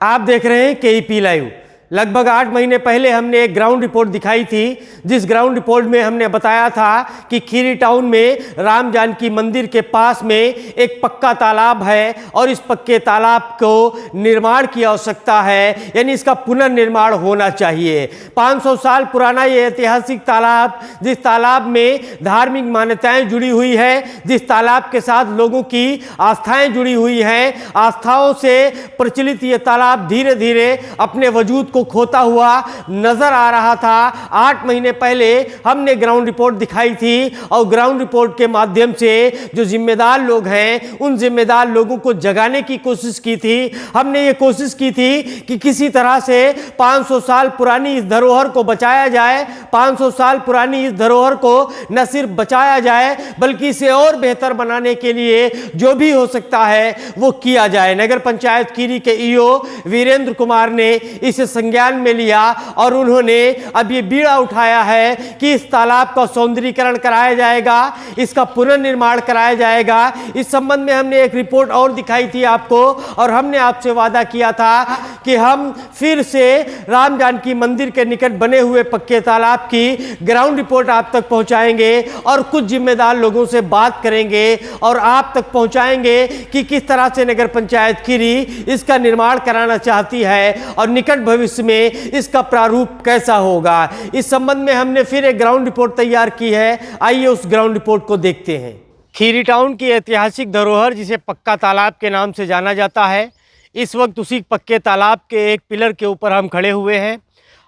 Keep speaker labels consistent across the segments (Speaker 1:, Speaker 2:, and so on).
Speaker 1: आप देख रहे हैं केईपी लाइव। लगभग 8 महीने पहले हमने एक ग्राउंड रिपोर्ट दिखाई थी, जिस ग्राउंड रिपोर्ट में हमने बताया था कि खीरी टाउन में राम जानकी मंदिर के पास में एक पक्का तालाब है और इस पक्के तालाब को निर्माण की आवश्यकता है, यानी इसका पुनर्निर्माण होना चाहिए। 500 साल पुराना ये ऐतिहासिक तालाब, जिस तालाब में धार्मिक मान्यताएं जुड़ी हुई है, जिस तालाब के साथ लोगों की आस्थाएं जुड़ी हुई हैं, आस्थाओं से प्रचलित ये तालाब धीरे धीरे अपने वजूद खोता हुआ नजर आ रहा था। 8 महीने पहले हमने ग्राउंड रिपोर्ट दिखाई थी और ग्राउंड रिपोर्ट के माध्यम से जो जिम्मेदार लोग हैं उन जिम्मेदार लोगों को जगाने की कोशिश की थी। हमने ये कोशिश की थी कि किसी तरह से 500 साल पुरानी इस धरोहर को बचाया जाए। 500 साल पुरानी इस धरोहर को न सिर्फ बचाया जाए बल्कि इसे और बेहतर बनाने के लिए जो भी हो सकता है वो किया जाए। नगर पंचायत खीरी के ईओ वीरेंद्र कुमार ने इसे संज्ञान में लिया और उन्होंने अब ये बीड़ा उठाया है कि इस तालाब का सौंदर्यीकरण कराया जाएगा, इसका पुनर्निर्माण कराया जाएगा। इस संबंध में हमने एक रिपोर्ट और दिखाई थी आपको और हमने आपसे वादा किया था कि हम फिर से राम जानकी मंदिर के निकट बने हुए पक्के तालाब की ग्राउंड रिपोर्ट आप तक पहुंचाएंगे और कुछ जिम्मेदार लोगों से बात करेंगे और आप तक पहुंचाएंगे कि किस तरह से नगर पंचायत खीरी इसका निर्माण कराना चाहती है और निकट भविष्य में इसका प्रारूप कैसा होगा। इस संबंध में हमने फिर एक ग्राउंड रिपोर्ट तैयार की है। आइए उस ग्राउंड रिपोर्ट को देखते हैं। खीरी टाउन की ऐतिहासिक धरोहर जिसे पक्का तालाब के नाम से जाना जाता है, इस वक्त उसी पक्के तालाब के एक पिलर के ऊपर हम खड़े हुए हैं।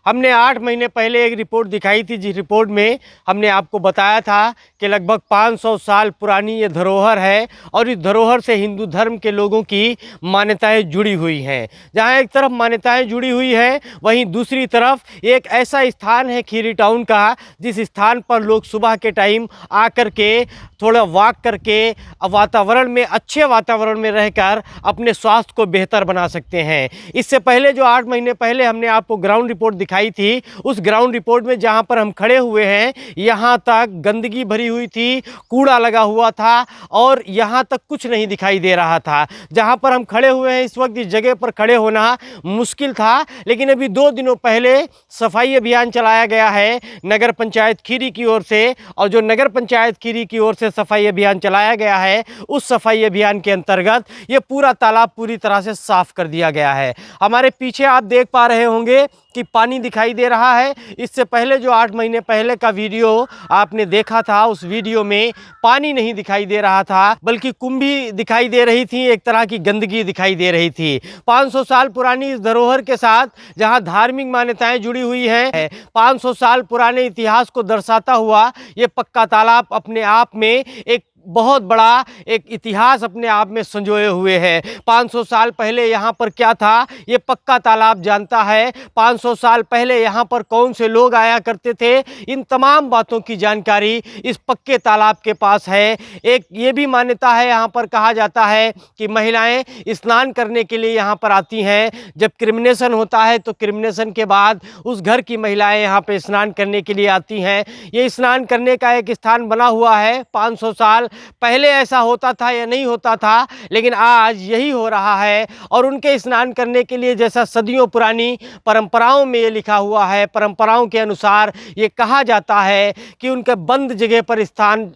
Speaker 1: हमने 8 महीने पहले एक रिपोर्ट दिखाई थी, जिस रिपोर्ट में हमने आपको बताया था कि लगभग 500 साल पुरानी ये धरोहर है और इस धरोहर से हिंदू धर्म के लोगों की मान्यताएं जुड़ी हुई हैं। जहां एक तरफ मान्यताएं जुड़ी हुई हैं, वहीं दूसरी तरफ एक ऐसा स्थान है खीरी टाउन का, जिस स्थान पर लोग सुबह के टाइम आकर के थोड़ा वॉक करके वातावरण में, अच्छे वातावरण में रहकर अपने स्वास्थ्य को बेहतर बना सकते हैं। इससे पहले जो 8 महीने पहले हमने आपको ग्राउंड रिपोर्ट दिखाई थी, उस ग्राउंड रिपोर्ट में जहां पर हम खड़े हुए हैं यहां तक गंदगी भरी हुई थी, कूड़ा लगा हुआ था और यहां तक कुछ नहीं दिखाई दे रहा था। जहां पर हम खड़े हुए हैं इस वक्त, इस जगह पर खड़े होना मुश्किल था, लेकिन अभी 2 दिनों पहले सफाई अभियान चलाया गया है नगर पंचायत खीरी की ओर से, और जो नगर पंचायत खीरी की ओर से सफाई अभियान चलाया गया है उस सफाई अभियान के अंतर्गत ये पूरा तालाब पूरी तरह से साफ कर दिया गया है। हमारे पीछे आप देख पा रहे होंगे कि पानी दिखाई दे रहा है। इससे पहले जो 8 महीने पहले का वीडियो आपने देखा था, उस वीडियो में पानी नहीं दिखाई दे रहा था बल्कि कुंभी दिखाई दे रही थी, एक तरह की गंदगी दिखाई दे रही थी। 500 साल पुरानी इस धरोहर के साथ जहां धार्मिक मान्यताएं जुड़ी हुई हैं, 500 साल पुराने इतिहास को दर्शाता हुआ ये पक्का तालाब अपने आप में एक बहुत बड़ा एक इतिहास अपने आप में संजोए हुए है। 500 साल पहले यहाँ पर क्या था ये पक्का तालाब जानता है। 500 साल पहले यहाँ पर कौन से लोग आया करते थे, इन तमाम बातों की जानकारी इस पक्के तालाब के पास है। एक ये भी मान्यता है, यहाँ पर कहा जाता है कि महिलाएं स्नान करने के लिए यहाँ पर आती हैं। जब क्रिमिनेशन होता है तो क्रिमिनेशन के बाद उस घर की महिलाएं यहाँ पर स्नान करने के लिए आती हैं। ये स्नान करने का एक स्थान बना हुआ है। 500 साल पहले ऐसा होता था या नहीं होता था, लेकिन आज यही हो रहा है। और उनके स्नान करने के लिए, जैसा सदियों पुरानी परंपराओं में ये लिखा हुआ है, परंपराओं के अनुसार ये कहा जाता है कि उनके बंद जगह पर स्थान,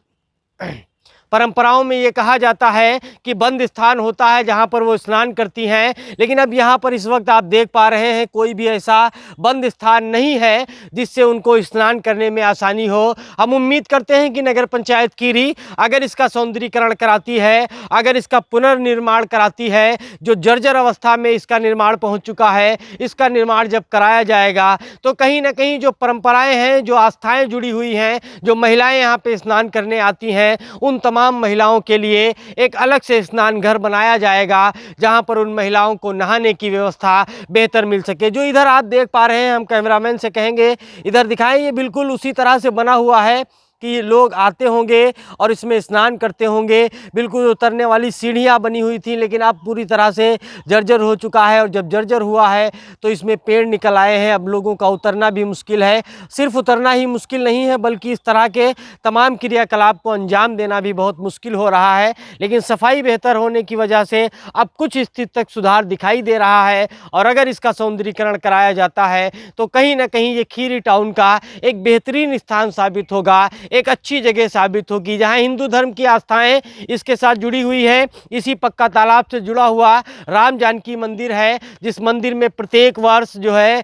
Speaker 1: परंपराओं में ये कहा जाता है कि बंद स्थान होता है जहाँ पर वो स्नान करती हैं। लेकिन अब यहाँ पर इस वक्त आप देख पा रहे हैं कोई भी ऐसा बंद स्थान नहीं है जिससे उनको स्नान करने में आसानी हो। हम उम्मीद करते हैं कि नगर पंचायत खीरी अगर इसका सौंदर्यीकरण कराती है, अगर इसका पुनर्निर्माण कराती है, जो जर्जर अवस्था में इसका निर्माण पहुँच चुका है, इसका निर्माण जब कराया जाएगा तो कहीं ना कहीं जो परंपराएँ हैं, जो आस्थाएँ जुड़ी हुई हैं, जो महिलाएँ यहाँ पर स्नान करने आती हैं, उन तमाम महिलाओं के लिए एक अलग से स्नान घर बनाया जाएगा जहां पर उन महिलाओं को नहाने की व्यवस्था बेहतर मिल सके। जो इधर आप देख पा रहे हैं, हम कैमरामैन से कहेंगे इधर दिखाएं, ये बिल्कुल उसी तरह से बना हुआ है कि लोग आते होंगे और इसमें स्नान करते होंगे। बिल्कुल उतरने वाली सीढ़ियाँ बनी हुई थी, लेकिन अब पूरी तरह से जर्जर हो चुका है। और जब जर्जर हुआ है तो इसमें पेड़ निकल आए हैं। अब लोगों का उतरना भी मुश्किल है। सिर्फ उतरना ही मुश्किल नहीं है, बल्कि इस तरह के तमाम क्रियाकलाप को अंजाम देना भी बहुत मुश्किल हो रहा है। लेकिन सफाई बेहतर होने की वजह से अब कुछ स्थिति तक सुधार दिखाई दे रहा है। और अगर इसका सौंदर्यीकरण कराया जाता है तो कहीं ना कहीं ये खीरी टाउन का एक बेहतरीन स्थान साबित होगा, एक अच्छी जगह साबित होगी, जहां हिंदू धर्म की आस्थाएं इसके साथ जुड़ी हुई है। इसी पक्का तालाब से जुड़ा हुआ राम जानकी मंदिर है, जिस मंदिर में प्रत्येक वर्ष जो है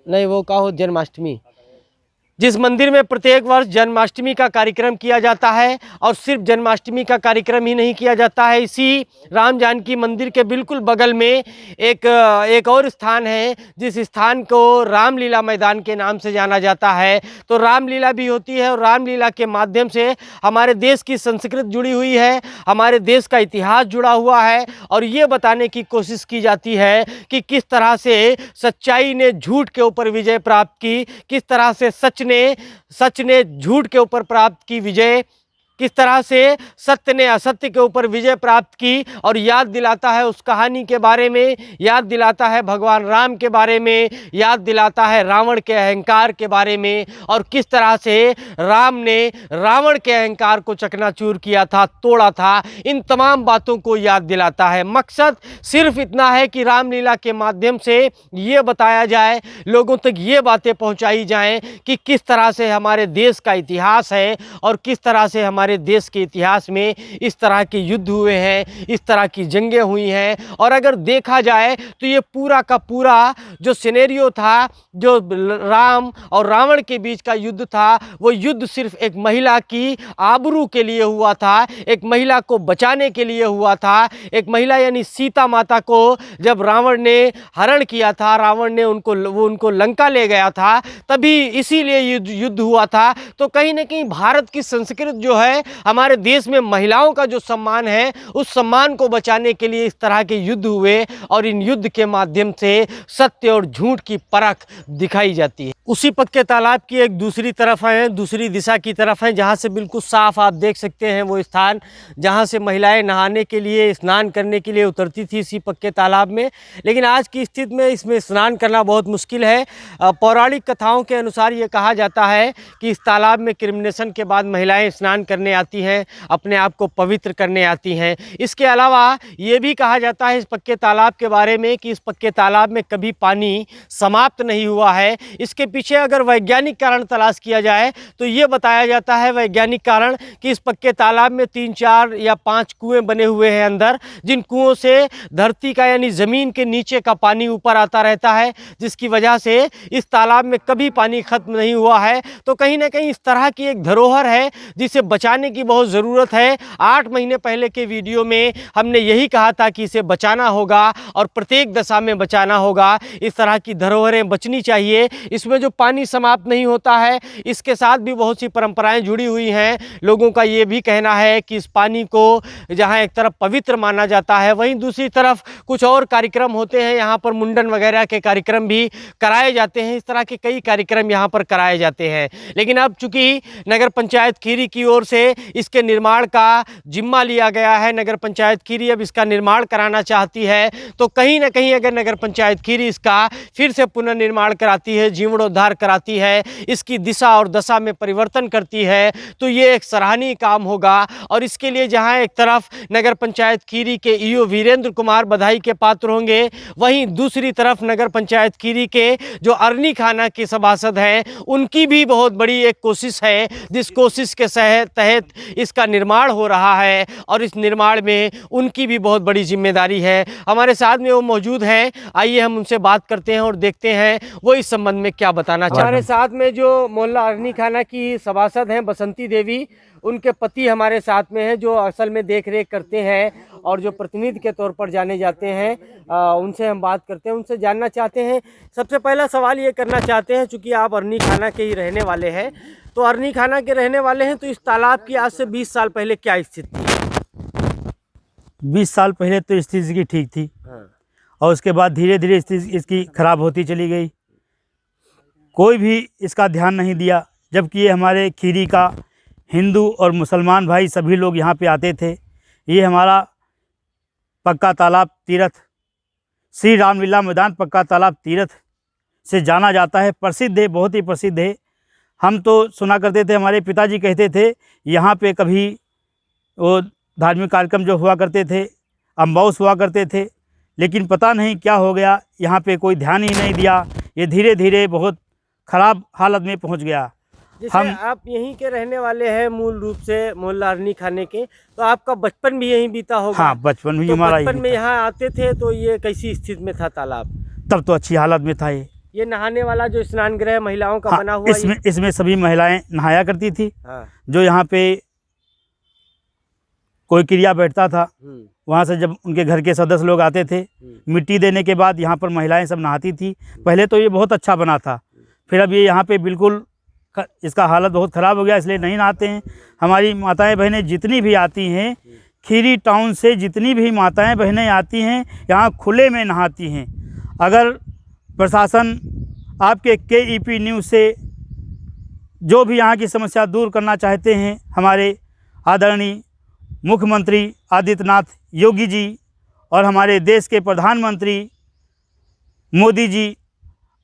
Speaker 1: नहीं वो का हो जन्माष्टमी, जिस मंदिर में प्रत्येक वर्ष जन्माष्टमी का कार्यक्रम किया जाता है। और सिर्फ जन्माष्टमी का कार्यक्रम ही नहीं किया जाता है, इसी राम जानकी मंदिर के बिल्कुल बगल में एक और स्थान है, जिस स्थान को रामलीला मैदान के नाम से जाना जाता है। तो रामलीला भी होती है और रामलीला के माध्यम से हमारे देश की संस्कृति जुड़ी हुई है, हमारे देश का इतिहास जुड़ा हुआ है। और ये बताने की कोशिश की जाती है कि किस तरह से सच्चाई ने झूठ के ऊपर विजय प्राप्त की, किस तरह से सच ने झूठ के ऊपर प्राप्त की विजय, किस तरह से सत्य ने असत्य के ऊपर विजय प्राप्त की। और याद दिलाता है उस कहानी के बारे में, याद दिलाता है भगवान राम के बारे में, याद दिलाता है रावण के अहंकार के बारे में, और किस तरह से राम ने रावण के अहंकार को चकनाचूर किया था, तोड़ा था। इन तमाम बातों को याद दिलाता है। मकसद सिर्फ इतना है कि रामलीला के माध्यम से ये बताया जाए, लोगों तक ये बातें पहुंचाई जाएं कि किस तरह से हमारे देश का इतिहास है और किस तरह से हमारे देश के इतिहास में इस तरह के युद्ध हुए हैं, इस तरह की जंगें हुई हैं। और अगर देखा जाए तो ये पूरा का पूरा जो सिनेरियो था, जो राम और रावण के बीच का युद्ध था, वो युद्ध सिर्फ एक महिला की आबरू के लिए हुआ था, एक महिला को बचाने के लिए हुआ था। एक महिला यानी सीता माता को जब रावण ने हरण किया था, रावण ने उनको लंका ले गया था, तभी इसीलिए युद्ध हुआ था। तो कहीं ना कहीं भारत की संस्कृति जो है, हमारे देश में महिलाओं का जो सम्मान है, उस सम्मान को बचाने के लिए इस तरह के युद्ध हुए। और इन युद्ध के माध्यम से सत्य और झूठ की परख दिखाई जाती है। उसी पक्के तालाब की एक दूसरी तरफ है, दूसरी दिशा की तरफ है, जहाँ से बिल्कुल साफ आप देख सकते हैं वो स्थान जहाँ से महिलाएं नहाने के लिए, स्नान करने के लिए उतरती थी इसी पक्के तालाब में। लेकिन आज की स्थिति में इसमें स्नान करना बहुत मुश्किल है। पौराणिक कथाओं के अनुसार ये कहा जाता है कि इस तालाब में क्रिमिनेशन के बाद महिलाएं स्नान करने आती हैं, अपने आप को पवित्र करने आती हैं। इसके अलावा ये भी कहा जाता है इस पक्के तालाब के बारे में कि इस पक्के तालाब में कभी पानी समाप्त नहीं हुआ है। इसके पीछे अगर वैज्ञानिक कारण तलाश किया जाए तो ये बताया जाता है वैज्ञानिक कारण कि इस पक्के तालाब में 3, 4 या 5 कुएं बने हुए हैं अंदर, जिन कुओं से धरती का यानी ज़मीन के नीचे का पानी ऊपर आता रहता है, जिसकी वजह से इस तालाब में कभी पानी खत्म नहीं हुआ है। तो कहीं ना कहीं इस तरह की एक धरोहर है जिसे बचाने की बहुत ज़रूरत है। 8 महीने पहले के वीडियो में हमने यही कहा था कि इसे बचाना होगा और प्रत्येक दशा में बचाना होगा। इस तरह की धरोहरें बचनी चाहिए। इसमें जो पानी समाप्त नहीं होता है, इसके साथ भी बहुत सी परंपराएं जुड़ी हुई हैं। लोगों का ये भी कहना है कि इस पानी को जहां एक तरफ पवित्र माना जाता है, वहीं दूसरी तरफ कुछ और कार्यक्रम होते हैं। यहाँ पर मुंडन वगैरह के कार्यक्रम भी कराए जाते हैं। इस तरह के कई कार्यक्रम यहाँ पर कराए जाते हैं। लेकिन अब चूंकि नगर पंचायत खीरी की ओर से इसके निर्माण का जिम्मा लिया गया है, नगर पंचायत खीरी अब इसका निर्माण कराना चाहती है, तो कहीं ना कहीं अगर नगर पंचायत खीरी इसका फिर से पुनर्निर्माण कराती है, जीर्णोद्धार कराती है, इसकी दिशा और दशा में परिवर्तन करती है, तो ये एक सराहनीय काम होगा। और इसके लिए जहां एक तरफ नगर पंचायत खीरी के ईओ वीरेंद्र कुमार बधाई के पात्र होंगे, वहीं दूसरी तरफ नगर पंचायत खीरी के जो अरनी खाना के सभासद हैं, उनकी भी बहुत बड़ी एक कोशिश है, जिस कोशिश के तहत इसका निर्माण हो रहा है। और इस निर्माण में उनकी भी बहुत बड़ी जिम्मेदारी है। हमारे साथ में वो मौजूद हैं, आइए हम उनसे बात करते हैं और देखते हैं वो इस संबंध में क्या बताना चाहते हैं। हमारे साथ में जो मोहल्ला अरनी खाना की सभासद हैं बसंती देवी, उनके पति हमारे साथ में हैं, जो असल में देख रेख करते हैं और जो प्रतिनिधि के तौर पर जाने जाते हैं। उनसे हम बात करते हैं, उनसे जानना चाहते हैं। सबसे पहला सवाल ये करना चाहते हैं, चूँकि आप अरनी खाना के ही रहने वाले हैं, तो अरनी खाना के रहने वाले हैं, तो इस तालाब की आज से 20 साल पहले क्या स्थिति थी?
Speaker 2: 20 साल पहले तो स्थिति इसकी ठीक थी।
Speaker 1: हाँ।
Speaker 2: और उसके बाद धीरे धीरे स्थिति इसकी खराब होती चली गई। कोई भी इसका ध्यान नहीं दिया। जबकि ये हमारे खीरी का हिंदू और मुसलमान भाई सभी लोग यहाँ पे आते थे। ये हमारा पक्का तालाब तीर्थ श्री रामलीला मैदान पक्का तालाब तीर्थ से जाना जाता है, प्रसिद्ध है, बहुत ही प्रसिद्ध है। हम तो सुना करते थे, हमारे पिताजी कहते थे यहाँ पे कभी वो धार्मिक कार्यक्रम जो हुआ करते थे, अम्बाउस हुआ करते थे, लेकिन पता नहीं क्या हो गया, यहाँ पे कोई ध्यान ही नहीं दिया। ये धीरे धीरे बहुत ख़राब हालत में पहुँच गया।
Speaker 1: जैसे आप यहीं के रहने वाले हैं मूल रूप से मोहल्ला अरनी खाने के, तो आपका बचपन भी यहीं बीता होगा।
Speaker 2: हाँ, बचपन भी
Speaker 1: तो
Speaker 2: हमारा
Speaker 1: बचपन में यहाँ आते थे तो ये कैसी स्थिति में था तालाब?
Speaker 2: तब तो अच्छी हालत में था।
Speaker 1: ये नहाने वाला जो स्नान गृह महिलाओं का
Speaker 2: हाँ,
Speaker 1: बना हुआ
Speaker 2: इसमें सभी महिलाएं नहाया करती थी।
Speaker 1: हाँ।
Speaker 2: जो यहाँ पे कोई क्रिया बैठता था, वहाँ से जब उनके घर के सदस्य लोग आते थे, मिट्टी देने के बाद यहाँ पर महिलाएं सब नहाती थी। पहले तो ये बहुत अच्छा बना था, फिर अब ये यहाँ पे बिल्कुल इसका हालत बहुत ख़राब हो गया, इसलिए नहीं नहाते हैं। हमारी माताएं बहनें जितनी भी आती हैं, खीरी टाउन से जितनी भी माताएं बहनें आती हैं, यहाँ खुले में नहाती हैं। अगर प्रशासन आपके KEP न्यूज़ से जो भी यहाँ की समस्या दूर करना चाहते हैं, हमारे आदरणीय मुख्यमंत्री आदित्यनाथ योगी जी और हमारे देश के प्रधानमंत्री मोदी जी,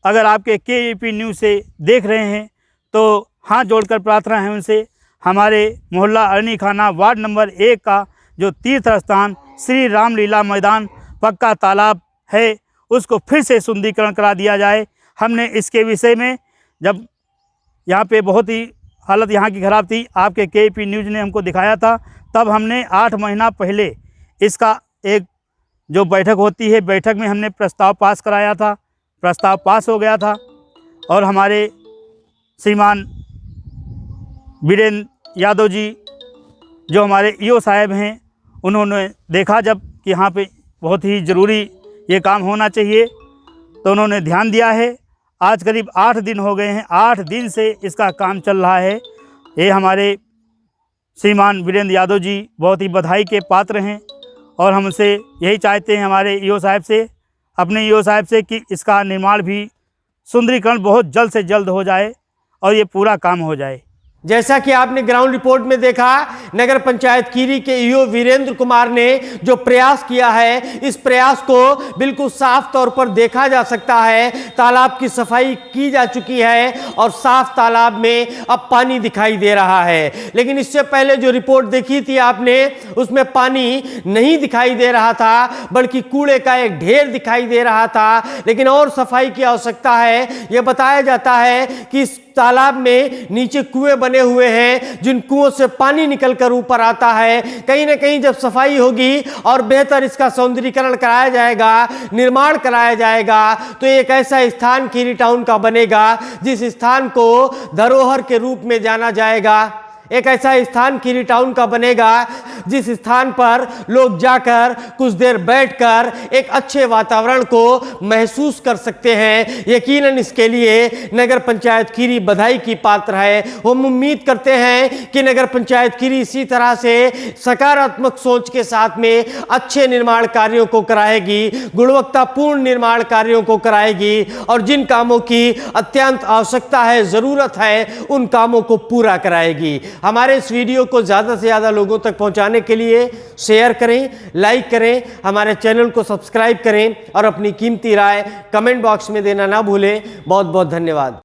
Speaker 2: अगर आपके KEP न्यूज़ से देख रहे हैं तो हाथ जोड़कर प्रार्थना है उनसे, हमारे मोहल्ला अरनी खाना वार्ड नंबर 1 का जो तीर्थ स्थान श्री रामलीला मैदान पक्का तालाब है, उसको फिर से सुंदरीकरण करा दिया जाए। हमने इसके विषय में, जब यहाँ पे बहुत ही हालत यहाँ की ख़राब थी, आपके KEP न्यूज़ ने हमको दिखाया था, तब हमने 8 महीना पहले इसका एक जो बैठक होती है, बैठक में हमने प्रस्ताव पास कराया था। प्रस्ताव पास हो गया था और हमारे श्रीमान वीरेंद्र यादव जी जो हमारे EO साहब हैं, उन्होंने देखा जब कि यहाँ पे बहुत ही ज़रूरी ये काम होना चाहिए, तो उन्होंने ध्यान दिया है। आज करीब 8 दिन हो गए हैं, 8 दिन से इसका काम चल रहा है। ये हमारे श्रीमान वीरेंद्र यादव जी बहुत ही बधाई के पात्र हैं और हमसे यही चाहते हैं, हमारे EO साहब से, अपने EO साहब से, कि इसका निर्माण भी सुंदरीकरण बहुत जल्द से जल्द हो जाए और ये पूरा काम हो जाए।
Speaker 1: जैसा कि आपने ग्राउंड रिपोर्ट में देखा, नगर पंचायत खीरी के EO वीरेंद्र कुमार ने जो प्रयास किया है, इस प्रयास को बिल्कुल साफ तौर पर देखा जा सकता है। तालाब की सफाई की जा चुकी है और साफ तालाब में अब पानी दिखाई दे रहा है। लेकिन इससे पहले जो रिपोर्ट देखी थी आपने, उसमें पानी नहीं दिखाई दे रहा था, बल्कि कूड़े का एक ढेर दिखाई दे रहा था। लेकिन और सफाई की आवश्यकता है। यह बताया जाता है कि इस तालाब में नीचे कुएं बने हुए हैं, जिन कुओं से पानी निकलकर ऊपर आता है। कहीं ना कहीं जब सफाई होगी और बेहतर इसका सौंदर्यीकरण कराया जाएगा, निर्माण कराया जाएगा, तो एक ऐसा स्थान खीरी टाउन का बनेगा जिस स्थान को धरोहर के रूप में जाना जाएगा। एक ऐसा स्थान खीरी टाउन का बनेगा जिस स्थान पर लोग जाकर कुछ देर बैठकर एक अच्छे वातावरण को महसूस कर सकते हैं। यकीनन इसके लिए नगर पंचायत खीरी बधाई की पात्र है। हम उम्मीद करते हैं कि नगर पंचायत खीरी इसी तरह से सकारात्मक सोच के साथ में अच्छे निर्माण कार्यों को कराएगी, गुणवत्तापूर्ण निर्माण कार्यों को कराएगी और जिन कामों की अत्यंत आवश्यकता है, ज़रूरत है, उन कामों को पूरा कराएगी। हमारे इस वीडियो को ज़्यादा से ज़्यादा लोगों तक पहुंचाने के लिए शेयर करें, लाइक करें, हमारे चैनल को सब्सक्राइब करें और अपनी कीमती राय कमेंट बॉक्स में देना ना भूलें। बहुत बहुत धन्यवाद।